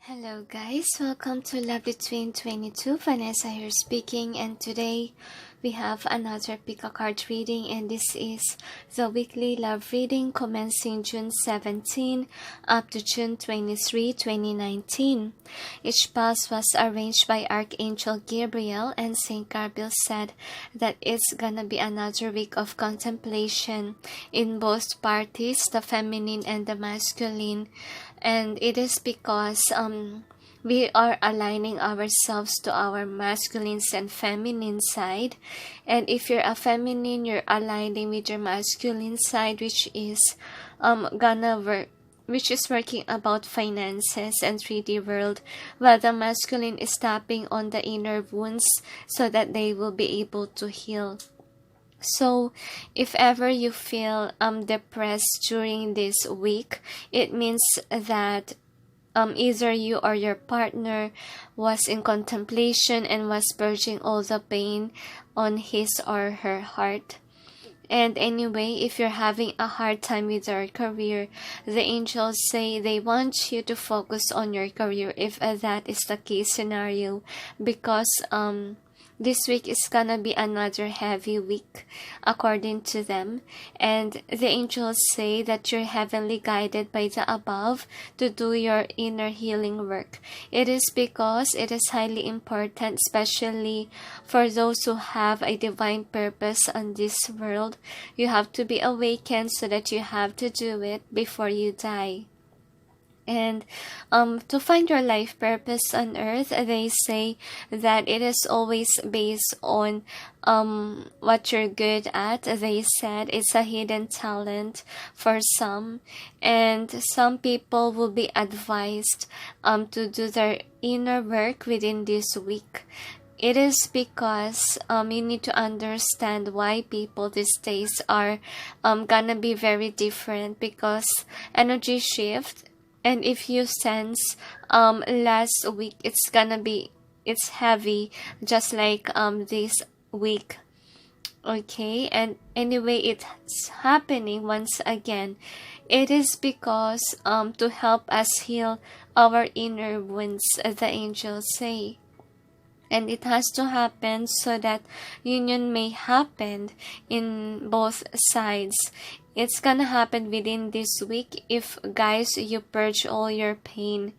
Hello guys, welcome to Love Between 22. Vanessa here speaking, and today we have another pick a card reading, and this is the weekly love reading commencing June 17 up to June 23, 2019. Each pulse was arranged by Archangel Gabriel, and Saint Gabriel said that it's gonna be another week of contemplation in both parties, the feminine and the masculine. And it is because we are aligning ourselves to our masculine and feminine side. And if you're a feminine, you're aligning with your masculine side, which is working about finances and 3D world, while the masculine is tapping on the inner wounds so that they will be able to heal. So, if ever you feel depressed during this week, it means that either you or your partner was in contemplation and was purging all the pain on his or her heart. And anyway, if you're having a hard time with your career, the angels say they want you to focus on your career if that is the case scenario, because this week is gonna be another heavy week according to them, and the angels say that you're heavenly guided by the above to do your inner healing work. It is because it is highly important, especially for those who have a divine purpose on this world. You have to be awakened so that you have to do it before you die. And to find your life purpose on earth, they say that it is always based on what you're good at. They said it's a hidden talent for some, and some people will be advised to do their inner work within this week. It is because you need to understand why people these days are gonna be very different, because energy shift. And if you sense last week it's heavy, just like this week. Okay, and anyway, it's happening once again. It is because to help us heal our inner wounds, the angels say. And it has to happen so that union may happen in both sides. It's gonna happen within this week if, guys, you purge all your pain.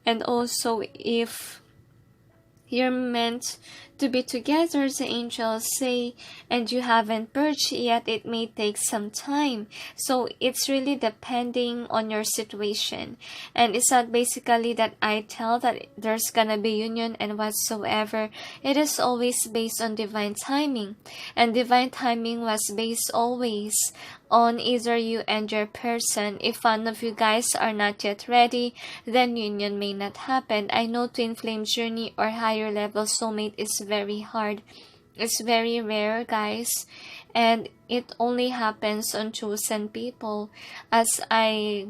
And also, if you're meant to be together, the angels say, and you haven't purged yet, it may take some time. So it's really depending on your situation. And it's not basically that I tell that there's gonna be union and whatsoever. It is always based on divine timing. And divine timing was based always on either you and your person. If one of you guys are not yet ready, then union may not happen. I know twin flame journey or higher level soulmate is very hard. It's very rare, guys, and it only happens on chosen people, as I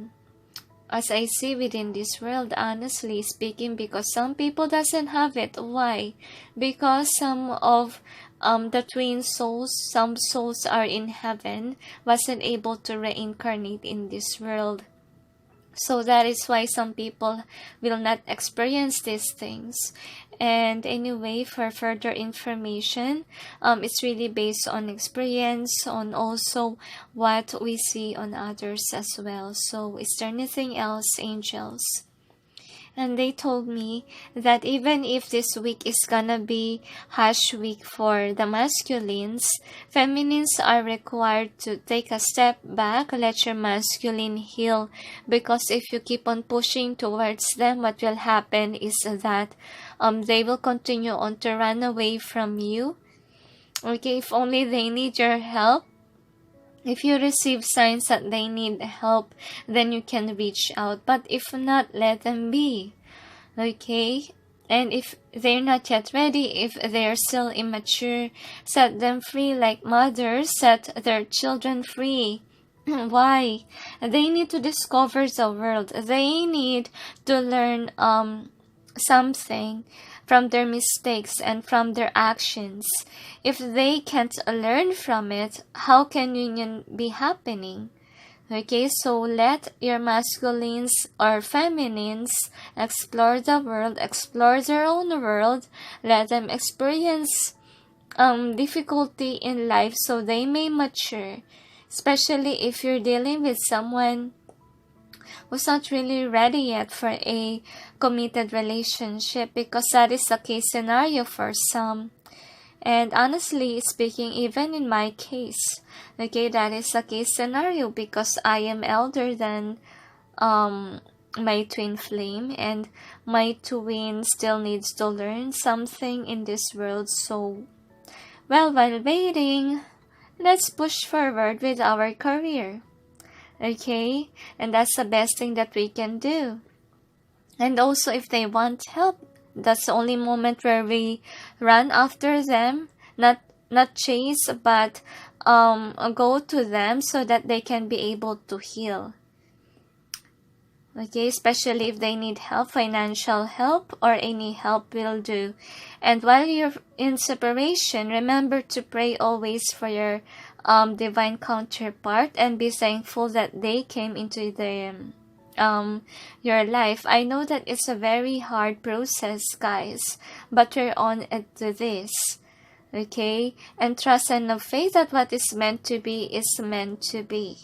see within this world, honestly speaking, because some people doesn't have it. Why? Because some of the twin souls, some souls are in heaven, wasn't able to reincarnate in this world. So that is why some people will not experience these things. And anyway, for further information, it's really based on experience, on also what we see on others as well. So is there anything else, angels? And they told me that even if this week is gonna be harsh week for the masculines, feminines are required to take a step back, let your masculine heal. Because if you keep on pushing towards them, what will happen is that they will continue on to run away from you. Okay, if only they need your help. If you receive signs that they need help, then you can reach out. But if not, let them be. Okay? And if they're not yet ready, if they're still immature, set them free like mothers set their children free. Why? They need to discover the world. They need to learn something from their mistakes and from their actions. If they can't learn from it, how can union be happening? Okay, so let your masculines or feminines explore the world, explore their own world. Let them experience difficulty in life so they may mature. Especially if you're dealing with someone who's not really ready yet for a committed relationship, because that is the case scenario for some. And honestly speaking, even in my case, okay, that is the case scenario because I am elder than my twin flame, and my twin still needs to learn something in this world. So, well, while waiting, let's push forward with our career. Okay? And that's the best thing that we can do. And also, if they want help, that's the only moment where we run after them, not chase, but go to them so that they can be able to heal. Okay, especially if they need help, financial help, or any help will do. And while you're in separation, remember to pray always for your divine counterpart and be thankful that they came into your life. I know that it's a very hard process, guys, but we're on it to this. Okay, and trust and have faith that what is meant to be is meant to be.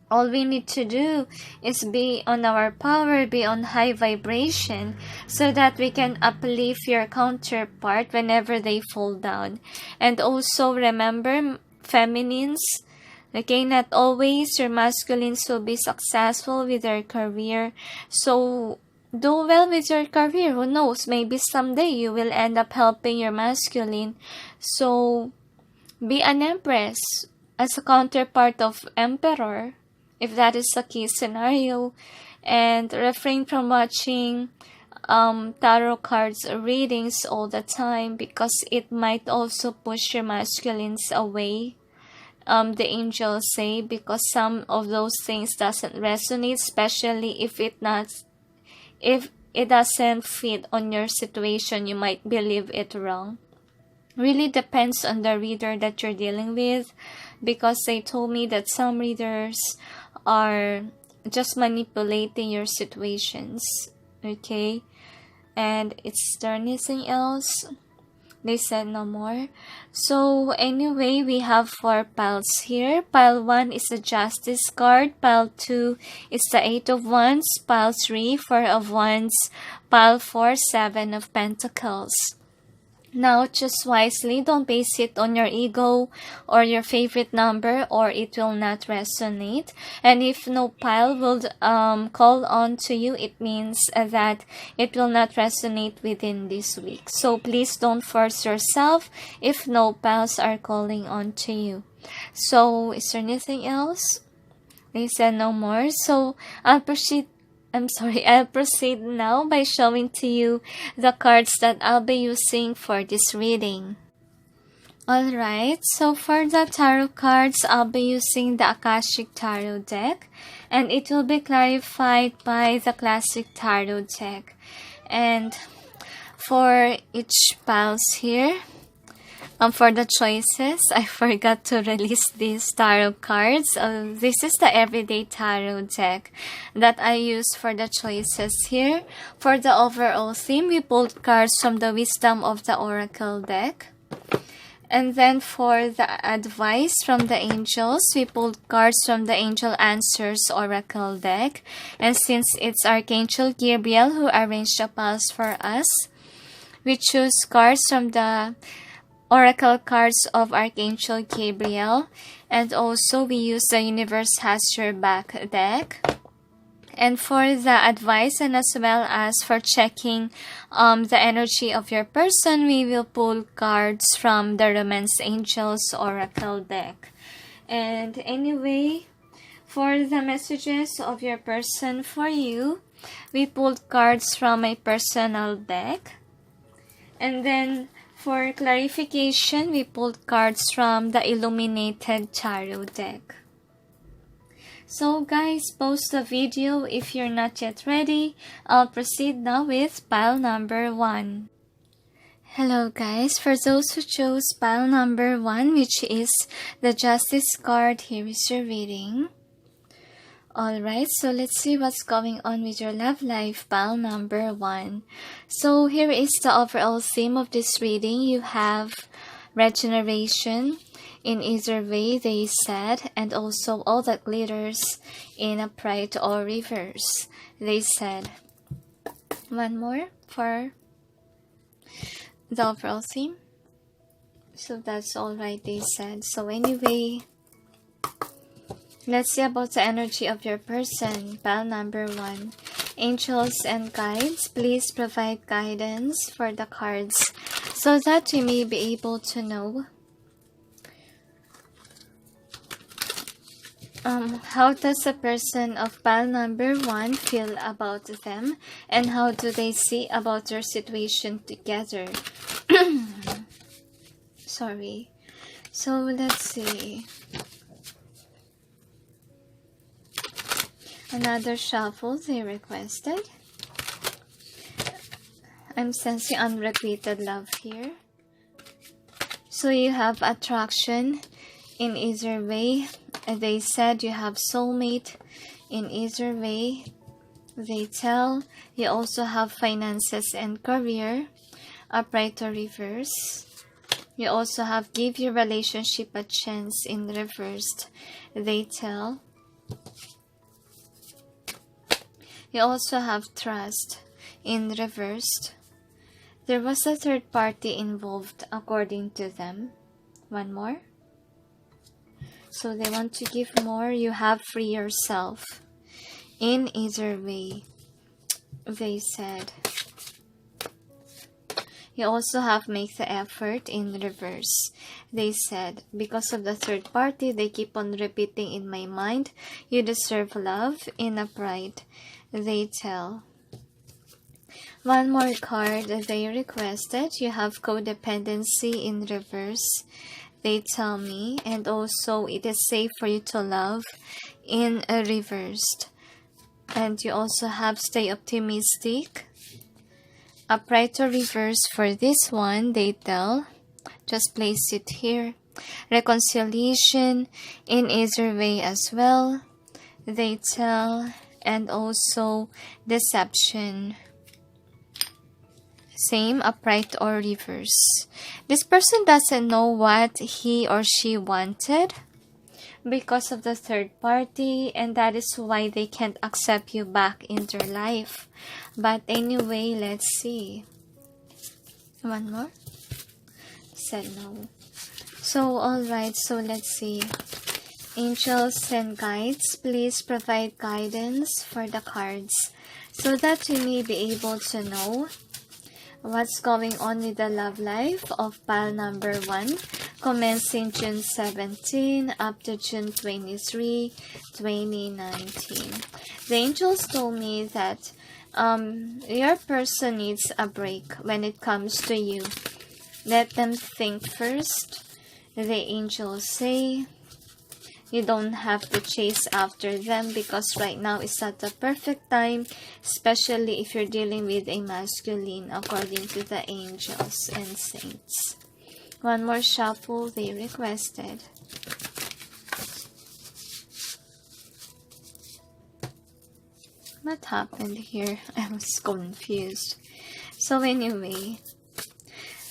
All we need to do is be on our power, be on high vibration, so that we can uplift your counterpart whenever they fall down. And also remember, feminines, okay, not always your masculines will be successful with their career. So do well with your career. Who knows? Maybe someday you will end up helping your masculine. So be an empress as a counterpart of emperor, if that is the case scenario, and refrain from watching tarot cards readings all the time, because it might also push your masculines away. The angels say, because some of those things doesn't resonate, especially if it doesn't fit on your situation. You might believe it wrong. Really depends on the reader that you're dealing with, because they told me that some readers are just manipulating your situations. Okay, and is there anything else? They said no more. So anyway, we have 4 piles here. Pile 1 is the Justice card. Pile 2 is the 8 of Wands. Pile 3, 4 of Wands. Pile 4, 7 of Pentacles. Now, choose wisely. Don't base it on your ego or your favorite number, or it will not resonate. And if no pile will call on to you, it means that it will not resonate within this week. So please don't force yourself if no piles are calling on to you. So, is there anything else? They said no more. So I'll proceed now by showing to you the cards that I'll be using for this reading. Alright, so for the tarot cards, I'll be using the Akashic Tarot deck, and it will be clarified by the Classic Tarot deck. And for each piles here, for the choices, I forgot to release these tarot cards. This is the Everyday Tarot deck that I use for the choices here. For the overall theme, we pulled cards from the Wisdom of the Oracle deck. And then for the advice from the angels, we pulled cards from the Angel Answers Oracle deck. And since it's Archangel Gabriel who arranged the piles for us, we choose cards from the Oracle cards of Archangel Gabriel, and also we use the Universe Has Your Back deck. And for the advice, and as well as for checking the energy of your person, we will pull cards from the Romance Angels Oracle deck. And anyway, for the messages of your person for you, we pulled cards from my personal deck. And then for clarification, we pulled cards from the Illuminated Tarot deck. So guys, pause the video if you're not yet ready. I'll proceed now with pile number 1. Hello guys, for those who chose pile number 1, which is the Justice card, here is your reading. Alright, so let's see what's going on with your love life, pile number 1. So here is the overall theme of this reading. You have regeneration in either way, they said, and also all that glitters in upright or reverse, they said. One more for the overall theme. So that's alright, they said. So anyway, let's see about the energy of your person, pile number 1. Angels and guides, please provide guidance for the cards so that we may be able to know how does a person of pile number 1 feel about them, and how do they see about your situation together. Sorry. So let's see. Another shuffle they requested. I'm sensing unrequited love here. So you have attraction in either way. They said you have soulmate in either way. They tell you also have finances and career, upright or reverse. You also have give your relationship a chance in reversed. They tell. You also have trust in reversed. There was a third party involved according to them. One more. So they want to give more. You have free yourself in either way, they said. You also have make the effort in reverse. They said, because of the third party, they keep on repeating in my mind, you deserve love in upright, they tell. One more card they requested. You have codependency in reverse, they tell me. And also, it is safe for you to love in a reversed. And you also have stay optimistic. Upright or reverse for this one, they tell. Just place it here. Reconciliation in either way as well, they tell. And also deception. Same, upright or reverse. This person doesn't know what he or she wanted because of the third party, and that is why they can't accept you back in their life. But anyway, let's see. One more. Said no. So alright, so let's see. Angels and guides, please provide guidance for the cards so that we may be able to know what's going on with the love life of pile number 1, commencing June 17 up to June 23, 2019. The angels told me that your person needs a break when it comes to you. Let them think first. The angels say you don't have to chase after them because right now is not the perfect time, especially if you're dealing with a masculine, according to the angels and saints. One more shuffle they requested. What happened here? I was confused. So anyway,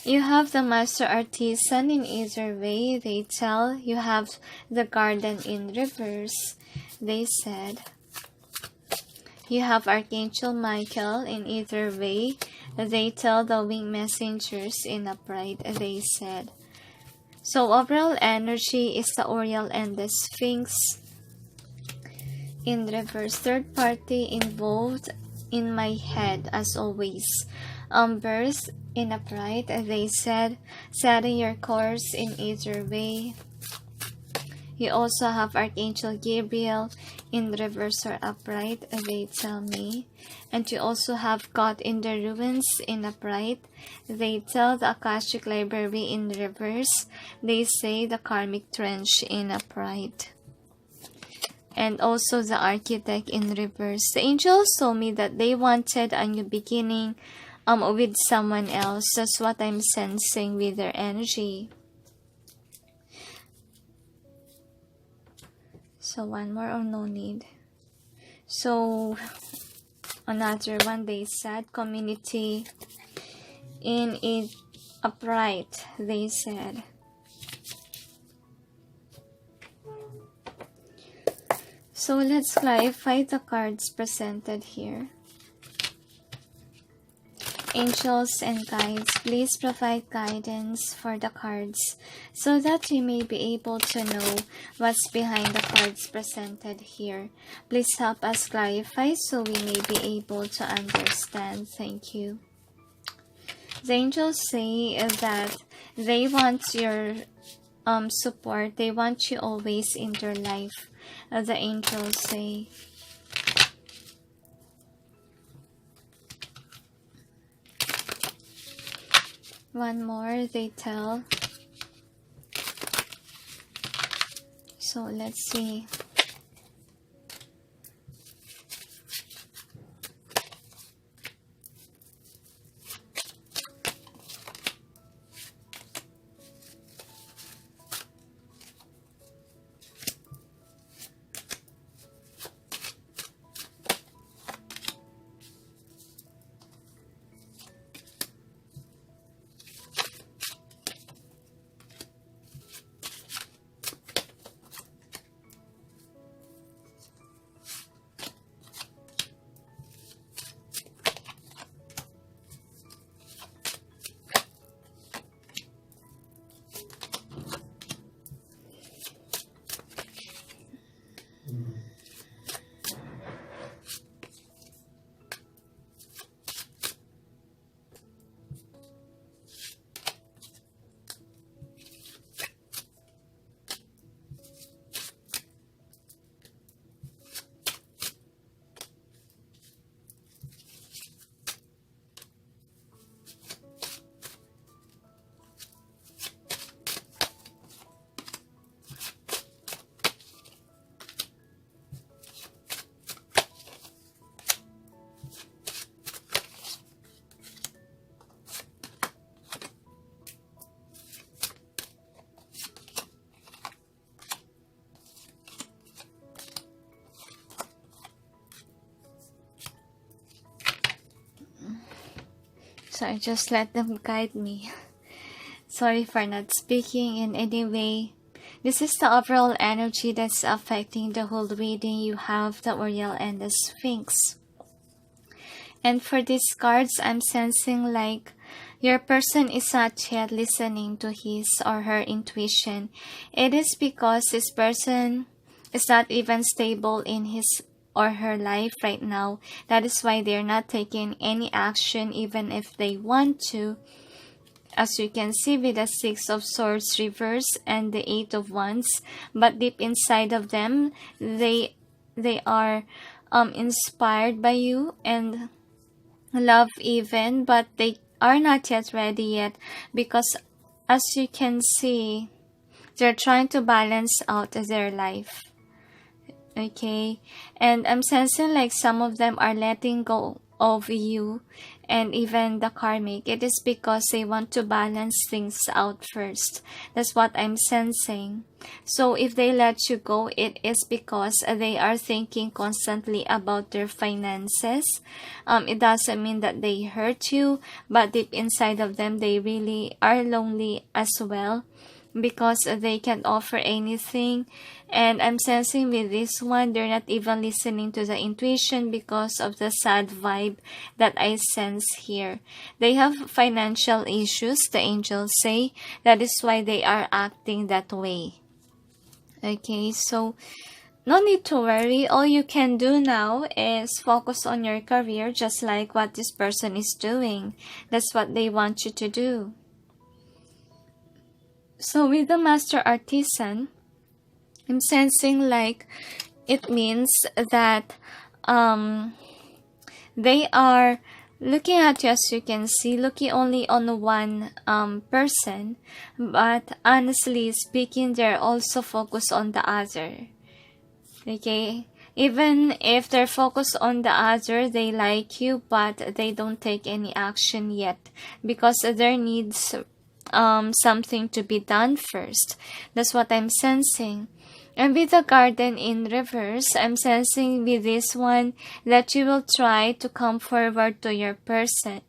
you have the Master Artisan in either way, they tell. You have the Garden in reverse, they said. You have Archangel Michael in either way. They tell the winged messengers in upright, they said. So overall energy is the Oriole and the Sphinx in reverse. Third party involved in my head as always. Birth in upright, they said. Setting your course in either way. You also have Archangel Gabriel in reverse or upright, they tell me. And you also have God in the ruins in upright. They tell the Akashic Library in reverse. They say the Karmic Trench in upright. And also the Architect in reverse. The angels told me that they wanted a new beginning with someone else. That's what I'm sensing with their energy. So one more or no need? So another one, they said community in it upright, they said. So let's clarify the cards presented here. Angels and guides, please provide guidance for the cards so that we may be able to know what's behind the cards presented here. Please help us clarify so we may be able to understand. Thank you. The angels say that they want your support. They want you always in their life. The angels say. One more, they tell. So let's see. So I just let them guide me. Sorry for not speaking in any way. This is the overall energy that's affecting the whole reading. You have the Oriel and the Sphinx. And for these cards, I'm sensing like your person is not yet listening to his or her intuition. It is because this person is not even stable in his or her life right now. That is why they're not taking any action even if they want to. As you can see with the Six of Swords reverse and the Eight of Wands, but deep inside of them, they are inspired by you and love even, but they are not yet ready yet because as you can see, they're trying to balance out their life. Okay, and I'm sensing like some of them are letting go of you and even the karmic. It is because they want to balance things out first. That's what I'm sensing. So if they let you go, it is because they are thinking constantly about their finances. It doesn't mean that they hurt you, but deep inside of them, they really are lonely as well, because they can't offer anything. And I'm sensing with this one, they're not even listening to the intuition because of the sad vibe that I sense here. They have financial issues, the angels say. That is why they are acting that way. Okay, so no need to worry. All you can do now is focus on your career, just like what this person is doing. That's what they want you to do. So with the Master Artisan, I'm sensing like it means that they are looking at you, as you can see, looking only on one person, but honestly speaking, they're also focused on the other. Okay, even if they're focused on the other, they like you, but they don't take any action yet because there needs something to be done first. That's what I'm sensing. And with the garden in reverse, I'm sensing with this one that you will try to come forward to your person.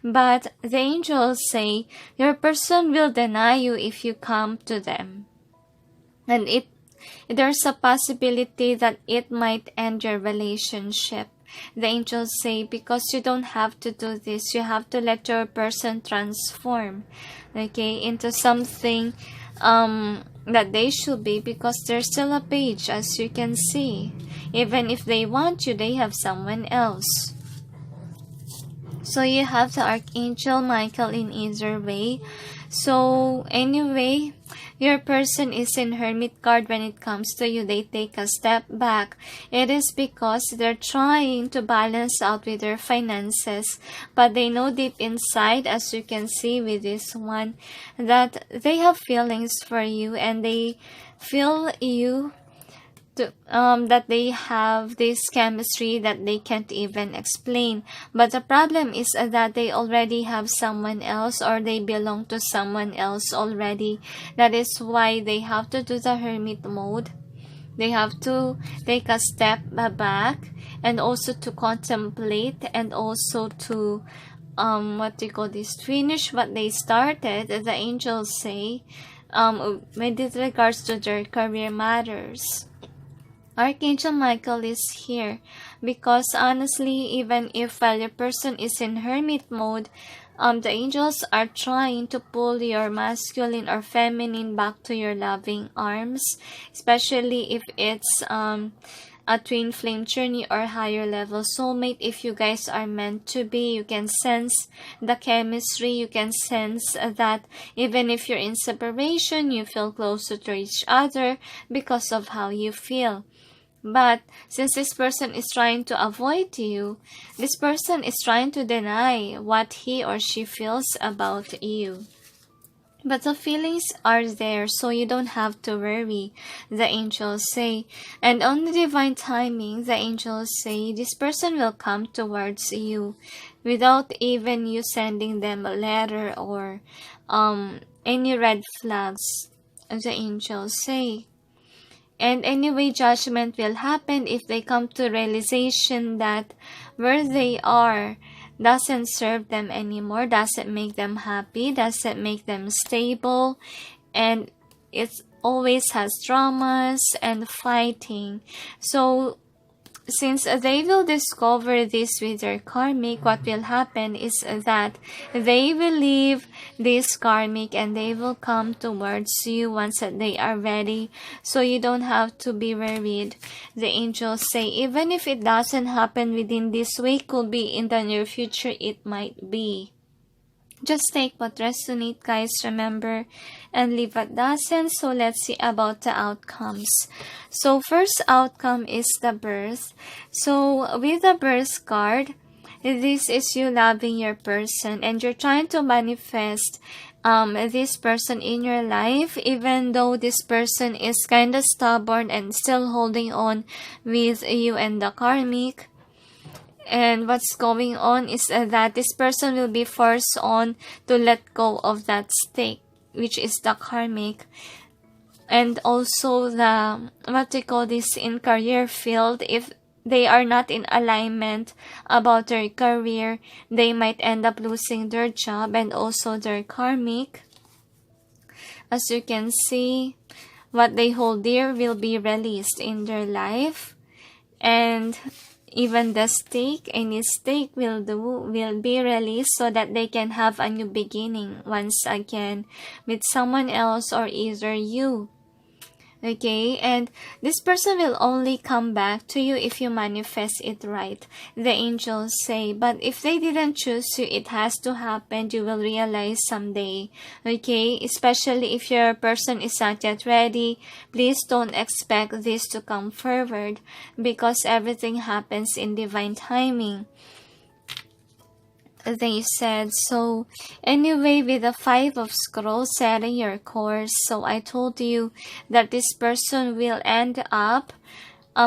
But the angels say your person will deny you if you come to them. And there's a possibility that it might end your relationship. The angels say because you don't have to do this, you have to let your person transform, okay, into something that they should be, because there's still a page, as you can see. Even if they want you, they have someone else. So you have the Archangel Michael in either way. So anyway, your person is in Hermit card when it comes to you. They take a step back. It is because they're trying to balance out with their finances. But they know deep inside, as you can see with this one, that they have feelings for you, and they feel you that they have this chemistry that they can't even explain. But the problem is that they already have someone else, or they belong to someone else already. That is why they have to do the hermit mode. They have to take a step back, and also to contemplate, and also to finish what they started. The angels say with regards to their career matters. Archangel Michael is here because honestly, even if while your person is in hermit mode, the angels are trying to pull your masculine or feminine back to your loving arms, especially if it's a twin flame journey or higher level soulmate. If you guys are meant to be, you can sense the chemistry. You can sense that even if you're in separation, you feel closer to each other because of how you feel. But since this person is trying to avoid you, this person is trying to deny what he or she feels about you. But the feelings are there, so you don't have to worry, the angels say. And on the divine timing, the angels say this person will come towards you without even you sending them a letter or any red flags, the angels say. And anyway, judgment will happen if they come to realization that where they are doesn't serve them anymore, doesn't make them happy, doesn't make them stable, and it always has dramas and fighting. So since they will discover this with their karmic, what will happen is that they will leave this karmic and they will come towards you once that they are ready. So you don't have to be worried. The angels say even if it doesn't happen within this week, could be in the near future, it might be. Just take what resonates, guys, remember, and leave what doesn't. So let's see about the outcomes. So first outcome is the birth. So with the birth card, this is you loving your person, and you're trying to manifest this person in your life, even though this person is kind of stubborn and still holding on with you and the karmic. And what's going on is that this person will be forced on to let go of that stake, which is the karmic. And also the, in career field, if they are not in alignment about their career, they might end up losing their job and also their karmic. As you can see, what they hold dear will be released in their life. And even the stake, any stake will be released so that they can have a new beginning once again with someone else or either you. Okay, and this person will only come back to you if you manifest it right, the angels say. But if they didn't choose you, it has to happen. You will realize someday. Okay, especially if your person is not yet ready, please don't expect this to come forward, because everything happens in divine timing, they said. So anyway, with the 5 of scrolls setting your course, so I told you that this person will end up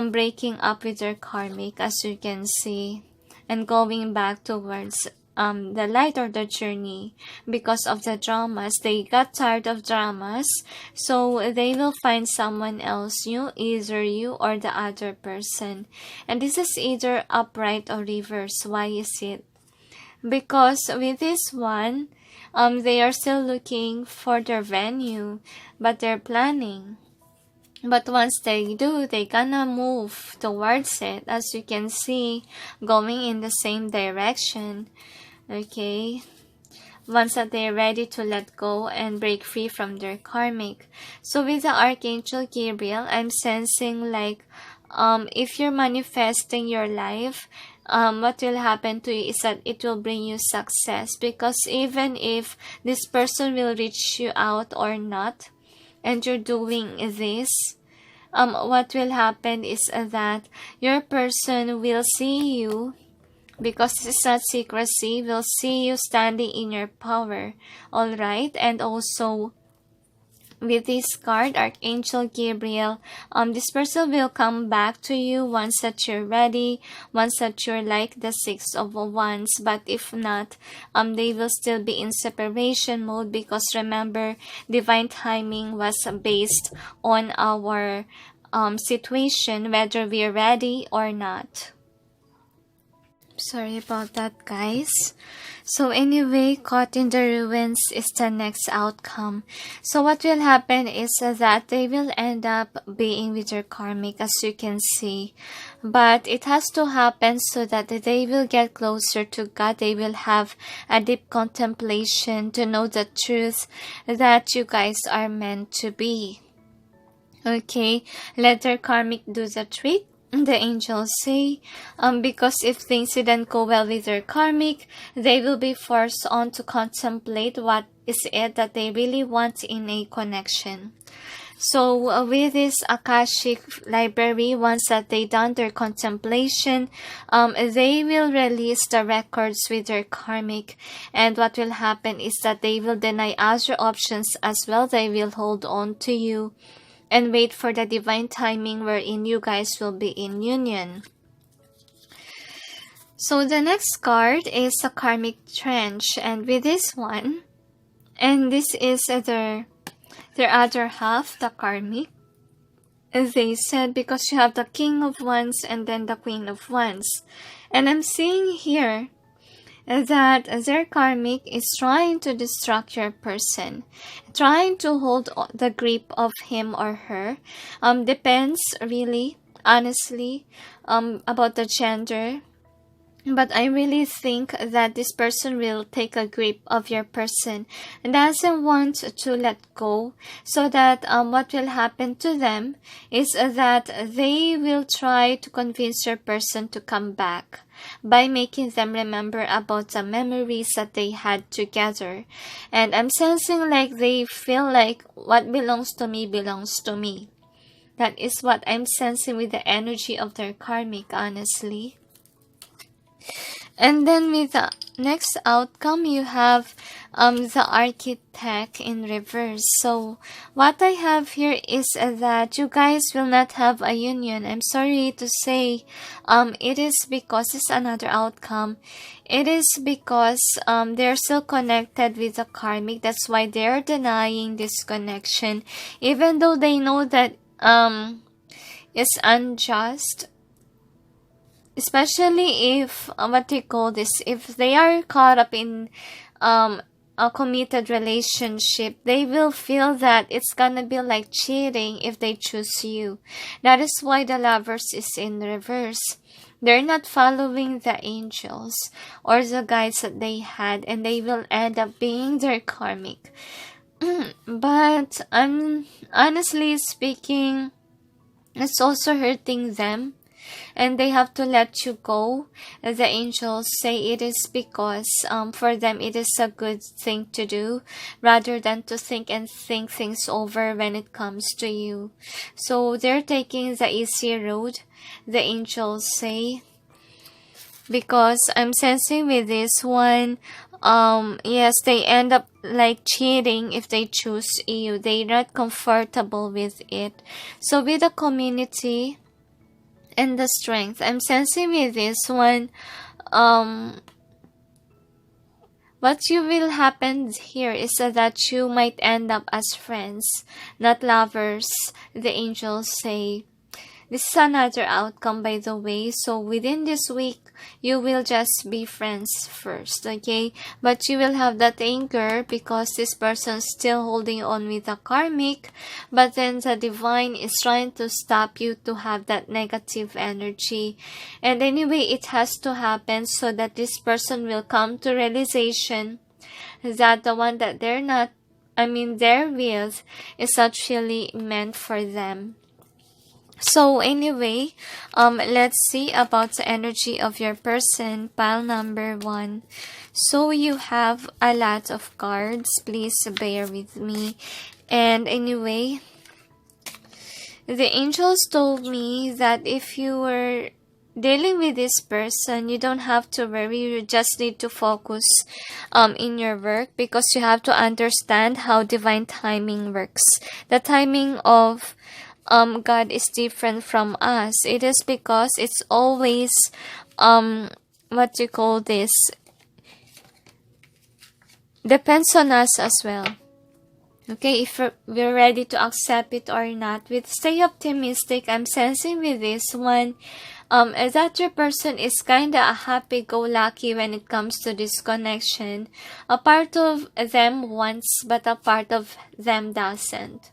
breaking up with their karmic, as you can see, and going back towards the light or the journey because of the dramas. They got tired of dramas, so they will find someone else new, either you or the other person. And this is either upright or reverse. Why is it? Because with this one, they are still looking for their venue, but they're planning. But once they do, they gonna move towards it, as you can see, going in the same direction. Okay, once that they're ready to let go and break free from their karmic. So with the Archangel Gabriel, I'm sensing like if you're manifesting your life, what will happen to you is that it will bring you success, because even if this person will reach you out or not, and you're doing this, what will happen is that your person will see you, because it's not secrecy, will see you standing in your power. Alright, and also with this card, Archangel Gabriel, this person will come back to you once that you're ready, once that you're like the Six of Wands. But if not, they will still be in separation mode, because remember, divine timing was based on our situation, whether we're ready or not. Sorry about that, guys. So anyway, caught in the ruins is the next outcome. So what will happen is that they will end up being with their karmic, as you can see. But it has to happen so that they will get closer to God. They will have a deep contemplation to know the truth that you guys are meant to be. Okay, let their karmic do the trick, the angels say, because if things didn't go well with their karmic, they will be forced on to contemplate what is it that they really want in a connection. So with this Akashic library, once that they done their contemplation, they will release the records with their karmic, and what will happen is that they will deny other options as well. They will hold on to you and wait for the divine timing wherein you guys will be in union. So the next card is a karmic trench, and with this one, and this is their other half, the karmic. They said, because you have the King of Wands and then the Queen of Wands. And I'm seeing here that their karmic is trying to distract your person, trying to hold the grip of him or her. Depends really, honestly, about the gender. But I really think that this person will take a grip of your person and doesn't want to let go, so that what will happen to them is that they will try to convince your person to come back by making them remember about the memories that they had together. And I'm sensing like they feel like what belongs to me belongs to me. That is what I'm sensing with the energy of their karmic, honestly. And then with the next outcome, you have the Architect in reverse. So what I have here is that you guys will not have a union. I'm sorry to say, it is because it's another outcome. It is because they're still connected with the karmic. That's why they're denying this connection, even though they know that it's unjust. Especially if, what do you call this, if they are caught up in a committed relationship, they will feel that it's gonna be like cheating if they choose you. That is why the Lovers is in reverse. They're not following the angels or the guides that they had, and they will end up being their karmic. But honestly speaking, it's also hurting them, and they have to let you go. The angels say it is because for them it is a good thing to do, rather than to think things over when it comes to you. So they're taking the easy road, the angels say, because I'm sensing with this one, yes, they end up like cheating if they choose you. They're not comfortable with it. So with the community and the strength, I'm sensing with this one, what you will happen here is that you might end up as friends, not lovers, the angels say. This is another outcome, by the way. So within this week, you will just be friends first, okay? But you will have that anger because this person's still holding on with the karmic. But then the divine is trying to stop you to have that negative energy. And anyway, it has to happen so that this person will come to realization that the one that they're with is actually meant for them. So anyway, let's see about the energy of your person, pile number 1. So you have a lot of cards. Please bear with me. And anyway, the angels told me that if you were dealing with this person, you don't have to worry. You just need to focus in your work, because you have to understand how divine timing works. The timing of God is different from us. It is because it's always depends on us as well. Okay, if we're ready to accept it or not. With stay optimistic, I'm sensing with this one that your person is kinda a happy-go-lucky when it comes to this connection. A part of them wants, but a part of them doesn't.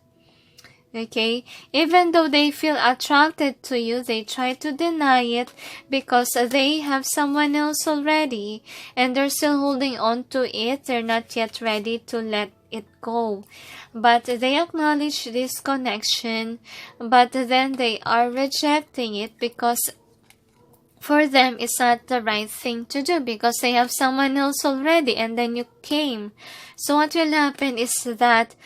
Okay, even though they feel attracted to you, they try to deny it because they have someone else already and they're still holding on to it. They're not yet ready to let it go. But they acknowledge this connection, but then they are rejecting it because for them it's not the right thing to do, because they have someone else already and then you came. So what will happen is that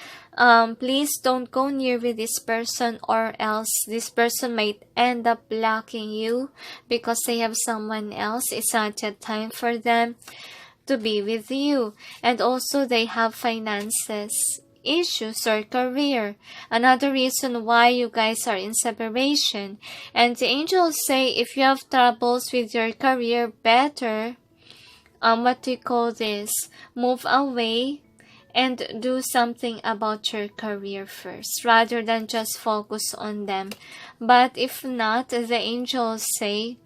please don't go near with this person, or else this person might end up blocking you because they have someone else. It's not yet time for them to be with you. And also they have finances issues or career. Another reason why you guys are in separation. And the angels say if you have troubles with your career, better move away and do something about your career first, rather than just focus on them. But if not, the angels say,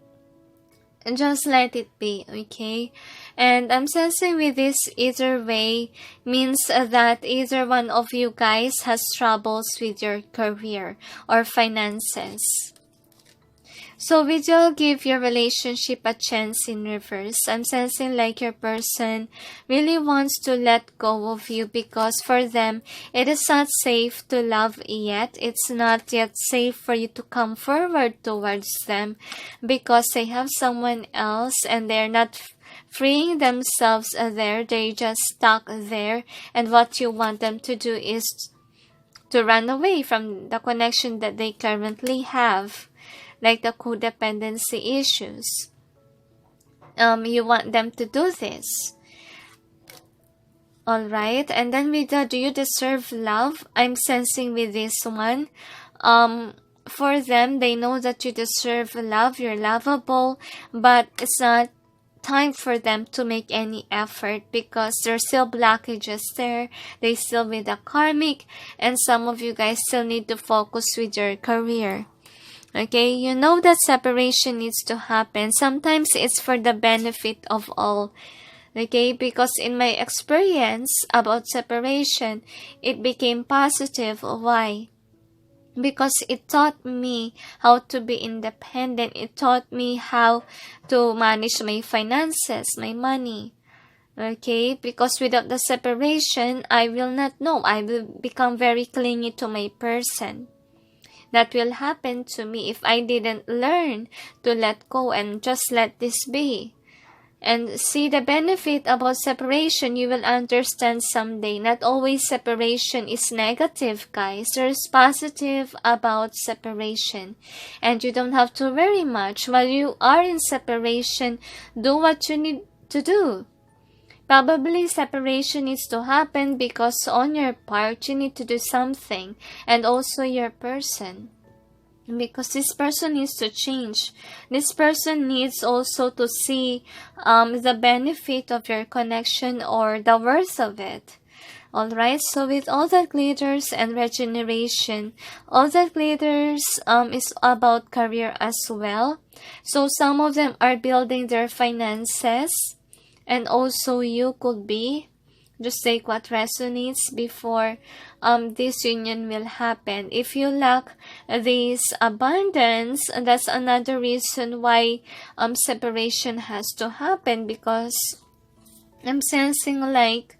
just let it be, okay? And I'm sensing with this, either way means that either one of you guys has troubles with your career or finances. So we will give your relationship a chance in reverse. I'm sensing like your person really wants to let go of you, because for them, it is not safe to love yet. It's not yet safe for you to come forward towards them, because they have someone else and they're not freeing themselves there. They just stuck there, and what you want them to do is to run away from the connection that they currently have. Like the codependency issues. You want them to do this. Alright, and then with the do you deserve love? I'm sensing with this one. For them, they know that you deserve love, you're lovable, but it's not time for them to make any effort because there's still blockages there. They still with the karmic, and some of you guys still need to focus with your career. Okay, you know that separation needs to happen. Sometimes it's for the benefit of all. Okay, because in my experience about separation, it became positive. Why? Because it taught me how to be independent. It taught me how to manage my finances, my money. Okay, because without the separation, I will not know. I will become very clingy to my person. That will happen to me if I didn't learn to let go and just let this be. And see the benefit about separation, you will understand someday. Not always separation is negative, guys. There's positive about separation. And you don't have to worry much. While you are in separation, do what you need to do. Probably separation needs to happen because on your part, you need to do something. And also your person. because this person needs to change. This person needs also to see the benefit of your connection or the worth of it. Alright, so with all that glitters and regeneration, all that glitters is about career as well. So some of them are building their finances, and also you could be. Just take what resonates before this union will happen. If you lack this abundance, that's another reason why separation has to happen, because I'm sensing like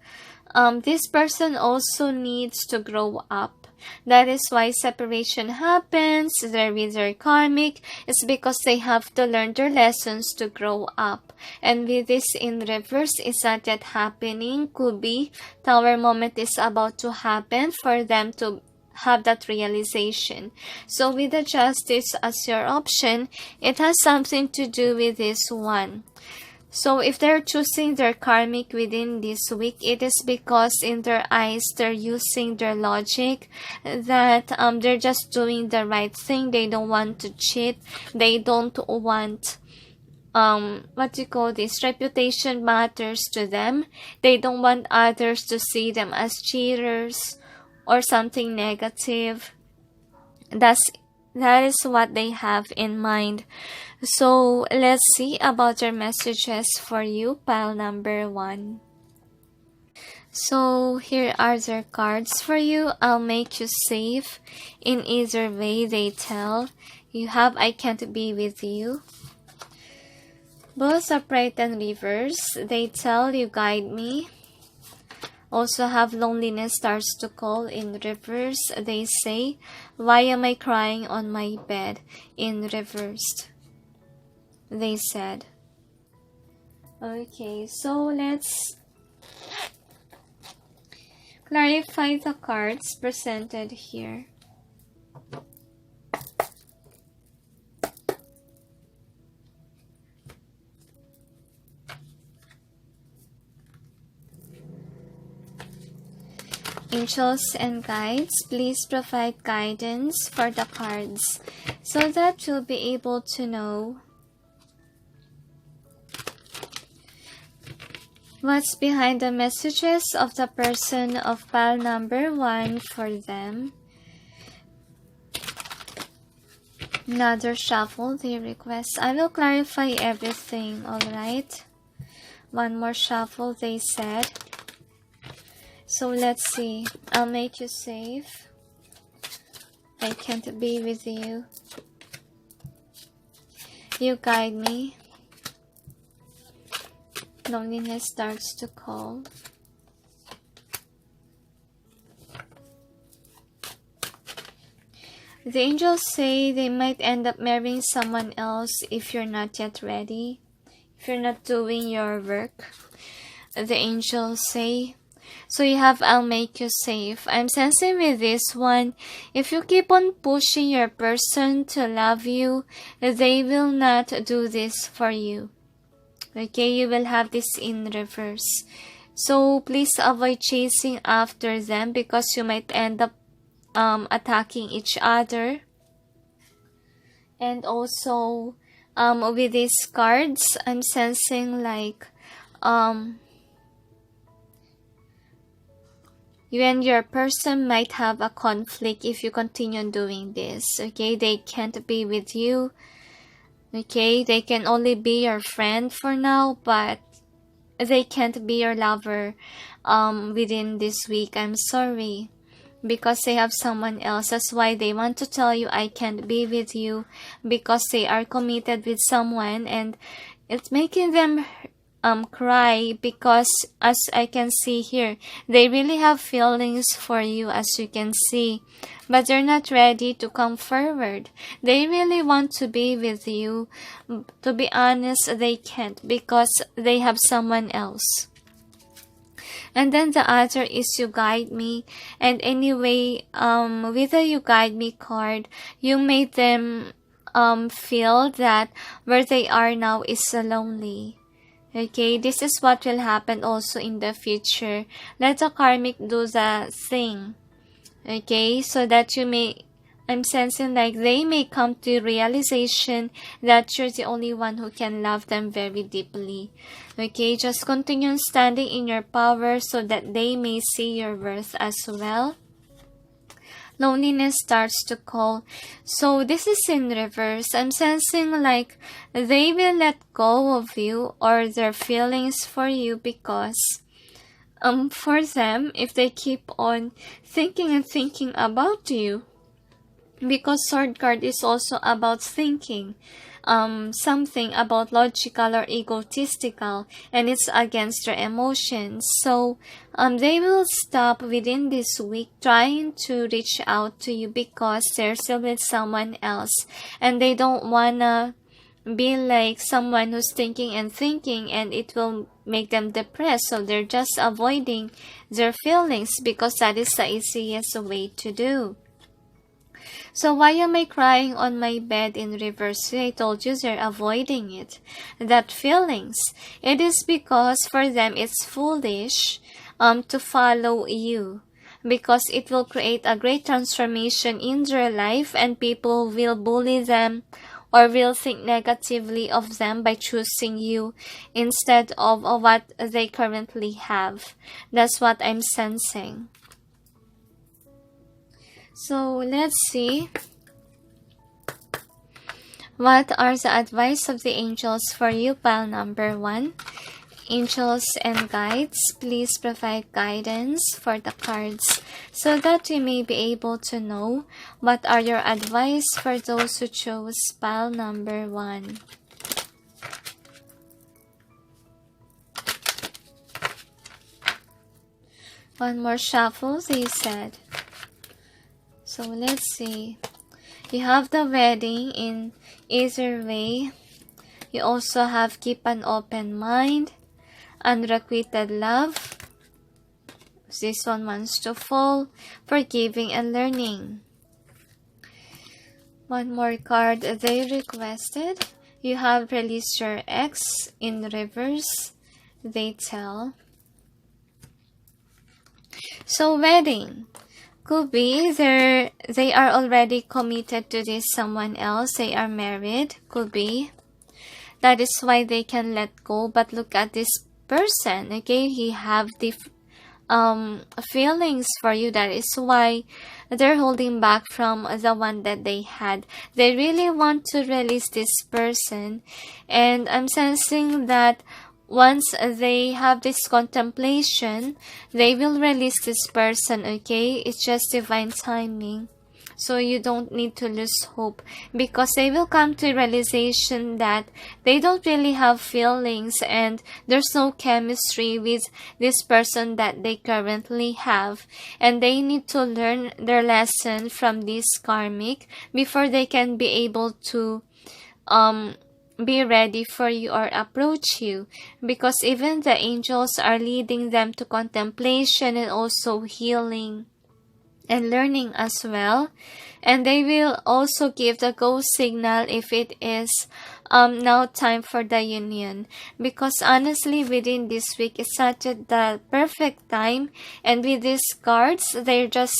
this person also needs to grow up. That is why separation happens. They're with their karmic. It's because they have to learn their lessons to grow up. And with this in reverse, is not yet happening. Could be Tower moment is about to happen for them to have that realization. So with the Justice as your option, it has something to do with this one. So if they're choosing their karmic within this week, it is because in their eyes, they're using their logic that they're just doing the right thing. They don't want to cheat. They don't want, what do you call this? Reputation matters to them. They don't want others to see them as cheaters or something negative. That is what they have in mind. So let's see about your messages for you, pile number 1. So here are their cards for you. I'll make you safe. In either way, they tell you have I can't be with you. Both upright and reverse, they tell you guide me. Also have loneliness starts to call. In reverse, they say, why am I crying on my bed? In reversed, they said. Okay, so let's clarify the cards presented here. Angels and guides, please provide guidance for the cards so that you'll be able to know what's behind the messages of the person of pile number 1 for them. Another shuffle they request. I will clarify everything, alright? One more shuffle they said. So let's see. I'll make you safe. I can't be with you. You guide me. Loneliness starts to call. The angels say they might end up marrying someone else if you're not yet ready. If you're not doing your work. The angels say. So you have I'll make you safe. I'm sensing with this one, if you keep on pushing your person to love you, they will not do this for you. Okay, you will have this in reverse. So please avoid chasing after them because you might end up attacking each other. And also with these cards, I'm sensing like you and your person might have a conflict if you continue doing this. Okay, they can't be with you. Okay, they can only be your friend for now, but they can't be your lover within this week. I'm sorry, because they have someone else. That's why they want to tell you I can't be with you, because they are committed with someone, and it's making them cry, because as I can see here, they really have feelings for you, as you can see, but they're not ready to come forward. They really want to be with you. To be honest, they can't because they have someone else. And then the other is you guide me. And anyway, with the you guide me card, you made them feel that where they are now is lonely. Okay, this is what will happen also in the future. Let the karmic do the thing. Okay, so that you may I'm sensing like they may come to realization that you're the only one who can love them very deeply. Okay, just continue standing in your power so that they may see your worth as well. Loneliness starts to call. So this is in reverse. I'm sensing like they will let go of you or their feelings for you because for them, if they keep on thinking and thinking about you, because sword card is also about thinking something about logical or egotistical, and it's against their emotions. So they will stop within this week trying to reach out to you because they're still with someone else and they don't wanna be like someone who's thinking and thinking, and it will make them depressed. So they're just avoiding their feelings because that is the easiest way to do. So why am I crying on my bed in reverse? I told you they're avoiding it. That feelings. It is because for them it's foolish to follow you, because it will create a great transformation in their life and people will bully them or will think negatively of them by choosing you instead of what they currently have. That's what I'm sensing. So let's see. What are the advice of the angels for you, pile number 1? Angels and guides, please provide guidance for the cards so that we may be able to know what are your advice for those who chose pile number 1. One more shuffle, they said. So let's see. You have the wedding in either way. You also have keep an open mind, unrequited love. This one wants to fall, forgiving and learning. One more card they requested. You have released your ex in reverse, they tell. So wedding. Could be they are already committed to this someone else. They are married. Could be. That is why they can let go. But look at this person. Okay, he have the feelings for you. That is why they're holding back from the one that they had. They really want to release this person, and I'm sensing that once they have this contemplation, they will release this person, okay? It's just divine timing. So you don't need to lose hope because they will come to realization that they don't really have feelings and there's no chemistry with this person that they currently have. And they need to learn their lesson from this karmic before they can be able to be ready for you or approach you, because even the angels are leading them to contemplation and also healing and learning as well. And they will also give the go signal if it is now time for the union, because honestly within this week it's such the perfect time, and with these cards they're just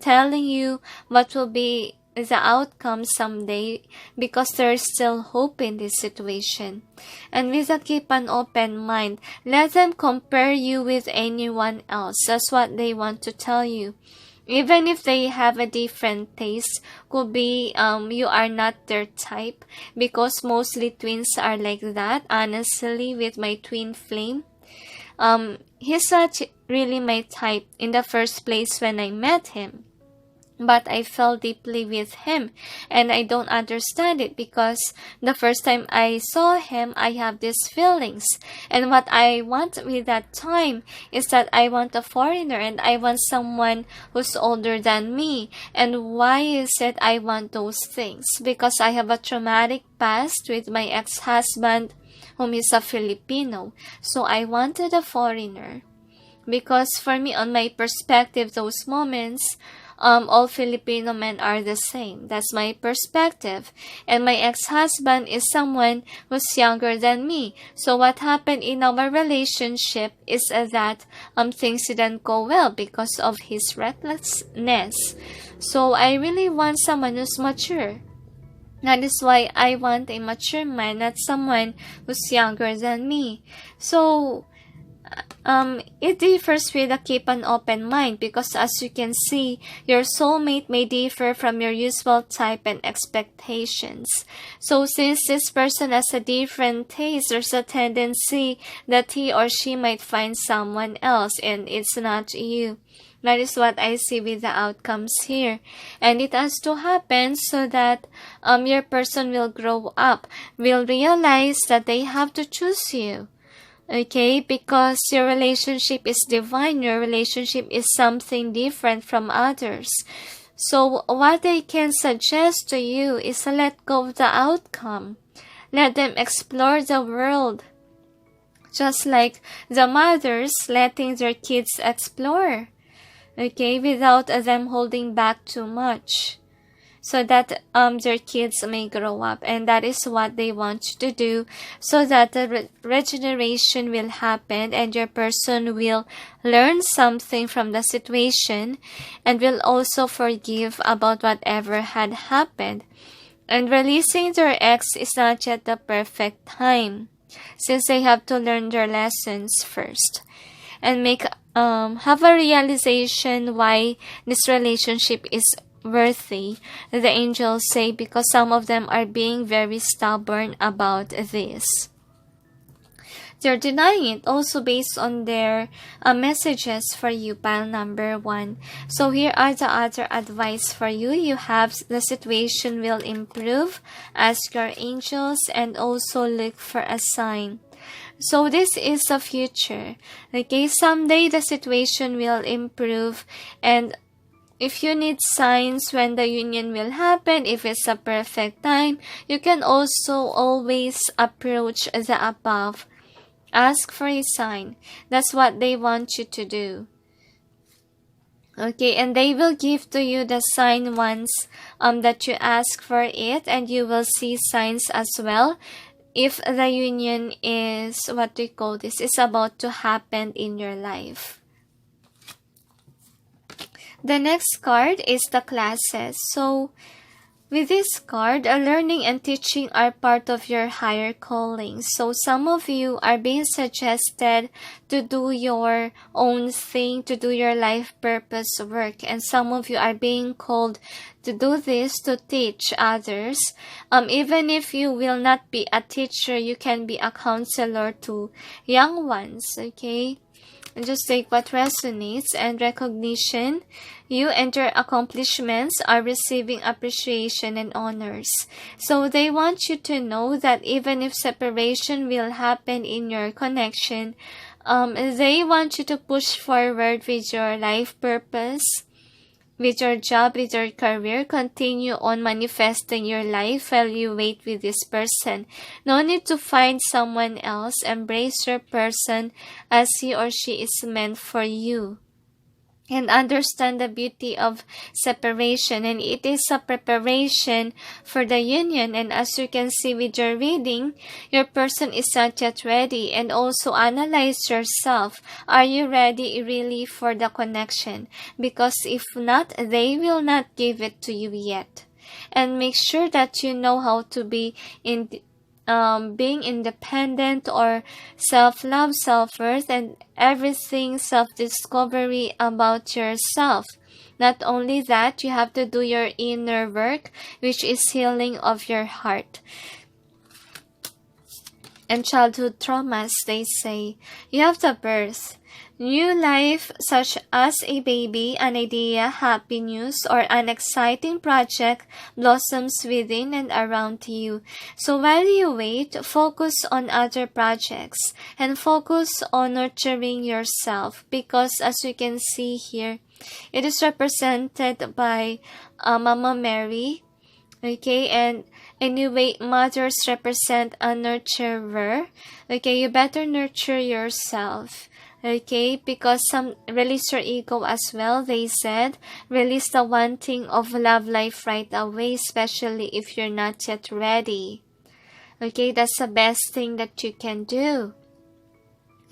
telling you what will be the outcome someday, because there's still hope in this situation. And with a keep an open mind, let them compare you with anyone else. That's what they want to tell you. Even if they have a different taste, could be you are not their type, because mostly twins are like that. Honestly, with my twin flame, he's not really my type in the first place when I met him. But I fell deeply with him, and I don't understand it, because the first time I saw him, I have these feelings. And what I want with that time is that I want a foreigner, and I want someone who's older than me. And why is it I want those things? Because I have a traumatic past with my ex-husband, whom is a Filipino. So I wanted a foreigner. Because for me, on my perspective, those moments all Filipino men are the same. That's my perspective. And my ex-husband is someone who's younger than me. So what happened in our relationship is that things didn't go well because of his recklessness. So I really want someone who's mature. That is why I want a mature man, not someone who's younger than me. So it differs with a keep an open mind, because as you can see, your soulmate may differ from your usual type and expectations. So since this person has a different taste, there's a tendency that he or she might find someone else, and it's not you. That is what I see with the outcomes here. And it has to happen so that your person will grow up, will realize that they have to choose you. Okay, because your relationship is divine, your relationship is something different from others. So what I can suggest to you is to let go of the outcome. Let them explore the world, just like the mothers letting their kids explore. Okay, without them holding back too much, so that their kids may grow up. And that is what they want you to do, so that the regeneration will happen and your person will learn something from the situation and will also forgive about whatever had happened. And releasing their ex is not yet the perfect time, since they have to learn their lessons first and have a realization why this relationship is worthy, the angels say, because some of them are being very stubborn about this. They're denying it also based on their messages for you, pile number 1. So here are the other advice for you. You have the situation will improve, ask your angels, and also look for a sign. So this is the future. Okay, someday the situation will improve, and if you need signs when the union will happen, if it's a perfect time, you can also always approach the above. Ask for a sign. That's what they want you to do. Okay, and they will give to you the sign once that you ask for it, and you will see signs as well if the union is, what we call this, is about to happen in your life. The next card is the classes. So with this card, learning and teaching are part of your higher calling. So some of you are being suggested to do your own thing, to do your life purpose work. And some of you are being called to do this, to teach others. Even if you will not be a teacher, you can be a counselor to young ones, okay? And just take what resonates. And recognition, you and your accomplishments are receiving appreciation and honors. So they want you to know that even if separation will happen in your connection, they want you to push forward with your life purpose, with your job, with your career. Continue on manifesting your life while you wait with this person. No need to find someone else. Embrace your person as he or she is meant for you. And understand the beauty of separation, and it is a preparation for the union. And as you can see with your reading, your person is not yet ready. And also analyze yourself. Are you ready really for the connection? Because if not, they will not give it to you yet. And make sure that you know how to be being independent, or self-love, self-worth, and everything, self-discovery about yourself. Not only that, you have to do your inner work, which is healing of your heart. And childhood traumas, they say, you have the birth, new life, such as a baby, an idea, happy news, or an exciting project blossoms within and around you. So while you wait, focus on other projects and focus on nurturing yourself, because as you can see here, it is represented by Mama Mary. Okay, and anyway, mothers represent a nurturer. Okay, you better nurture yourself. Okay, because some release your ego as well. They said release the wanting of love life right away, especially if you're not yet ready. Okay, that's the best thing that you can do.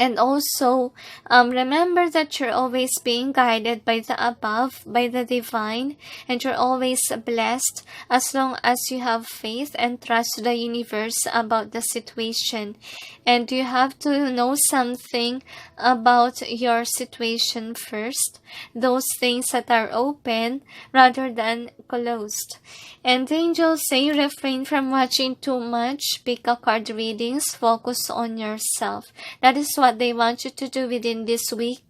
And also, remember that you're always being guided by the above, by the divine, and you're always blessed as long as you have faith and trust the universe about the situation. And you have to know something about your situation first, those things that are open rather than closed. And the angels say refrain from watching too much pick a card readings, focus on yourself. That is what they want you to do within this week.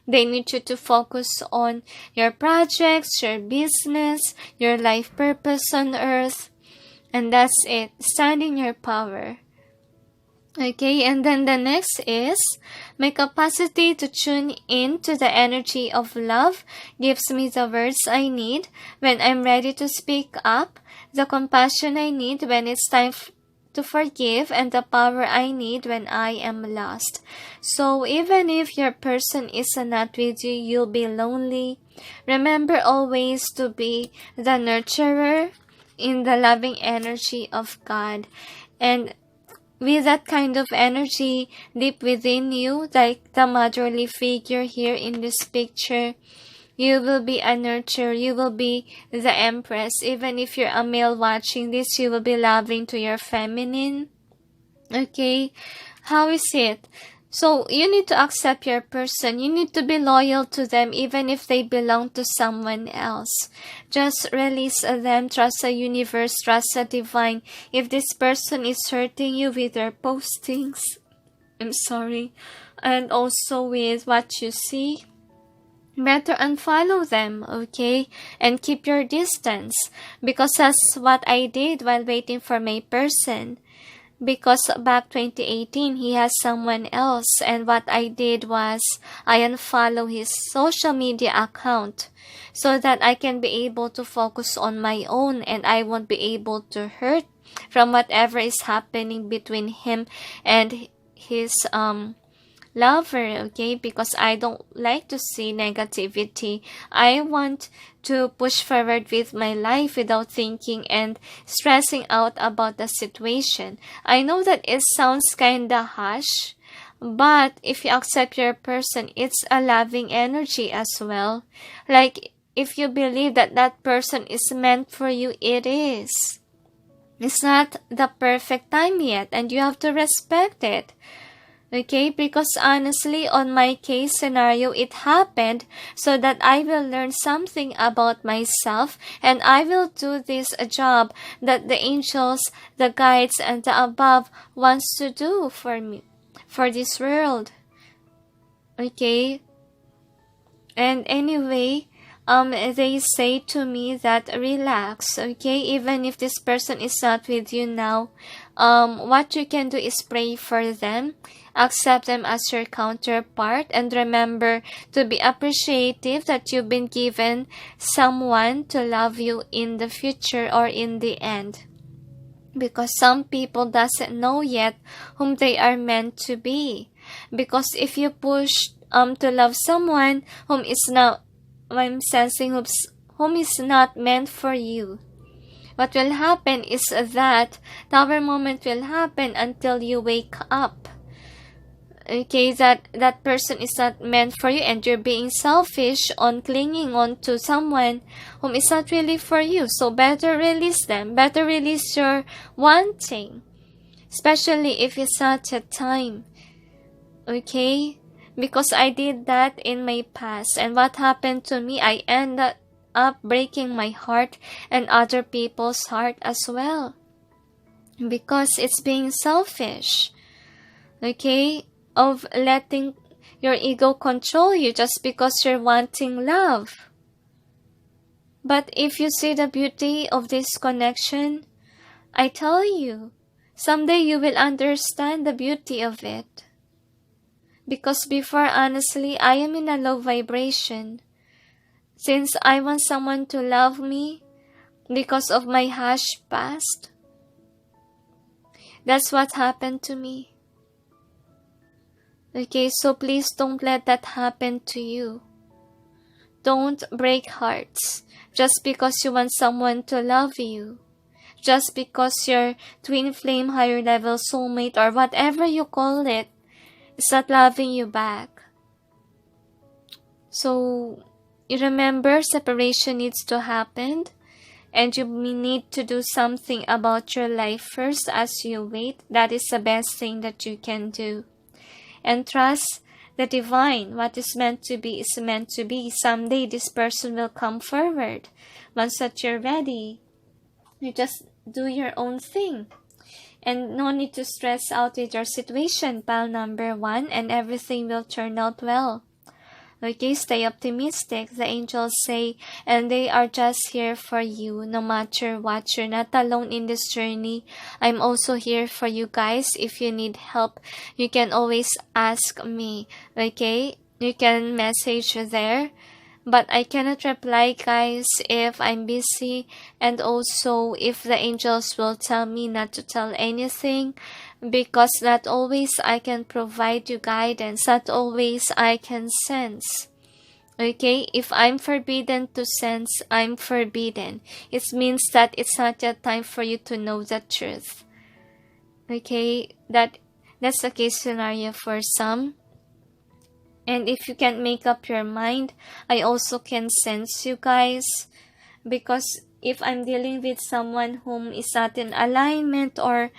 They need you to focus on your projects, your business, your life purpose on earth. And that's it. Stand in your power. Okay, and then the next is my capacity to tune in to the energy of love gives me the words I need when I'm ready to speak up, the compassion I need when it's time to forgive, and the power I need when I am lost. So even if your person is not with you, you'll be lonely. Remember always to be the nurturer in the loving energy of God. And with that kind of energy deep within you, like the motherly figure here in this picture, you will be a nurturer. You will be the empress. Even if you're a male watching this, you will be loving to your feminine. Okay? How is it? So, you need to accept your person. You need to be loyal to them even if they belong to someone else. Just release them. Trust the universe. Trust the divine. If this person is hurting you with their postings, I'm sorry, and also with what you see, better unfollow them, okay? And keep your distance. Because that's what I did while waiting for my person. Because back 2018, he has someone else, and what I did was I unfollow his social media account so that I can be able to focus on my own and I won't be able to hurt from whatever is happening between him and his lover, okay? Because I don't like to see negativity. I want to push forward with my life without thinking and stressing out about the situation. I know that it sounds kinda harsh, but if you accept your person, it's a loving energy as well. Like, if you believe that that person is meant for you, it is. It's not the perfect time yet, and you have to respect it. Okay, because honestly, on my case scenario, it happened so that I will learn something about myself and I will do this job that the angels, the guides, and the above wants to do for me, for this world. Okay, and anyway, they say to me that relax, okay, even if this person is not with you now, what you can do is pray for them, accept them as your counterpart, and remember to be appreciative that you've been given someone to love you in the future or in the end. Because some people doesn't know yet whom they are meant to be. Because if you push to love someone whom is not, I'm sensing whom is not meant for you, what will happen is that tower moment will happen until you wake up. Okay, that person is not meant for you and you're being selfish on clinging on to someone whom is not really for you. So better release them. Better release your wanting. Especially if it's not a time. Okay? Because I did that in my past. And what happened to me, I ended up breaking my heart and other people's heart as well. Because it's being selfish. Okay? Of letting your ego control you just because you're wanting love. But if you see the beauty of this connection, I tell you, someday you will understand the beauty of it. Because before, honestly, I am in a low vibration. Since I want someone to love me because of my harsh past, that's what happened to me. Okay, so please don't let that happen to you. Don't break hearts just because you want someone to love you. Just because your twin flame, higher level soulmate, or whatever you call it, is not loving you back. So, you remember, separation needs to happen, and you need to do something about your life first as you wait. That is the best thing that you can do. And trust the divine. What is meant to be is meant to be. Someday this person will come forward. Once that you're ready, you just do your own thing. And no need to stress out with your situation, pile number 1, and everything will turn out well. Okay, stay optimistic. The angels say, and they are just here for you no matter what. You're not alone in this journey. I'm also here for you guys. If you need help, you can always ask me. Okay, you can message there. But I cannot reply, guys, if I'm busy, and also if the angels will tell me not to tell anything, because not always I can provide you guidance, not always I can sense. Okay, if I'm forbidden to sense, I'm forbidden. It means that it's not yet time for you to know the truth. Okay, that's the case scenario for some. And if you can't make up your mind, I also can sense you guys. Because if I'm dealing with someone whom is not in alignment, or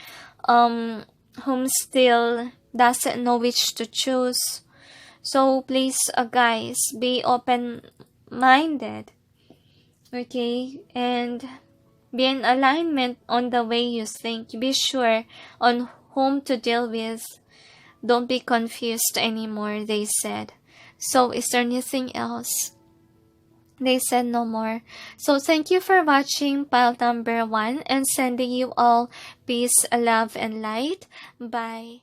whom still doesn't know which to choose, so please, guys, be open-minded. Okay? And be in alignment on the way you think. Be sure on whom to deal with. Don't be confused anymore, they said. So, is there anything else? They said no more. So, thank you for watching pile number 1, and sending you all peace, love, and light. Bye.